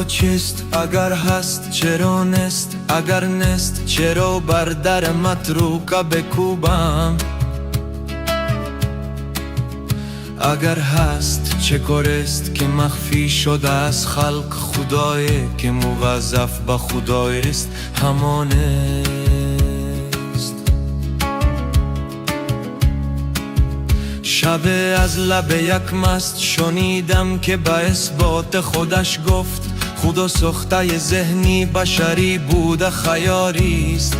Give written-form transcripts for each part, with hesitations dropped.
خدا چیست؟ اگر هست چرا نست؟ اگر نست چرا بر در متروکه بکوبم؟ اگر هست چه کارست که مخفی شده از خلق؟ خدایی که موظف به خدایست همانست. شب از لب یک مست شنیدم که به اثبات خودش گفت خدا سخته ذهنی بشری بوده خیاریست.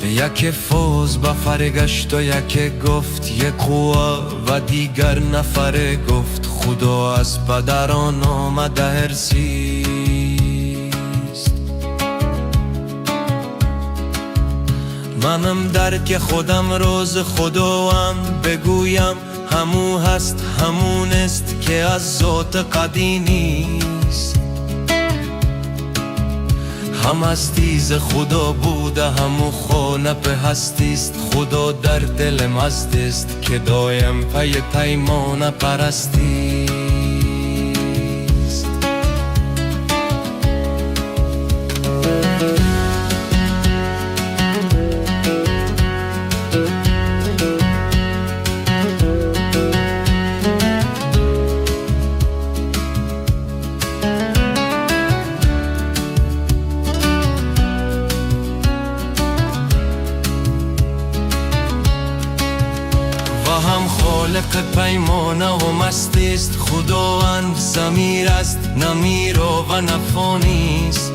یک فوز بفرگشت و یک گفت یک قوه و دیگر نفر گفت خدا از پدران آمده هرسیست. منم درک خودم روز خداوم بگویم همو هست همونست که از ذات قدیمیست. هم هستیز خدا بوده همو خانه به هستیست. خدا در دل مزدست که دایم پی پیمان پرستیست. هم خالق پیمانه و مستیست. خداوند ضمیر است نمیرا و نفانیست.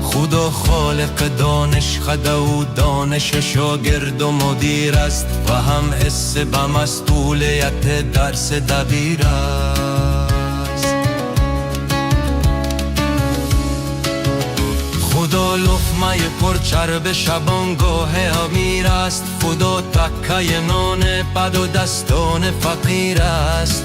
خدا خالق دانش خده و دانش شاگرد و مدیر است و هم حس به مسئولیت درس دبیر است. خدا لقمه پرچرب شبانگاه امیر است. خدا تکه نان بد و دستان فقیر است.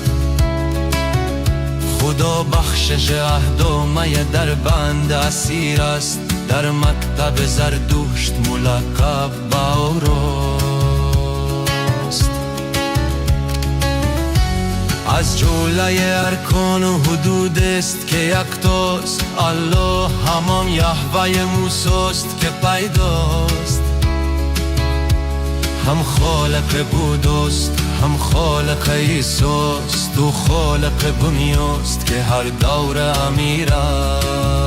خدا بخشش عهد و می در بند اسیر است. در مکتب زردشت ملقب به اوراست. از جمله ارکان و حدود است که یکتاست. الله همان یهوه موسیست که پیداست. هم خالق بودست هم خالق عیسیست و خالق بنیاست که هر دور امیر است.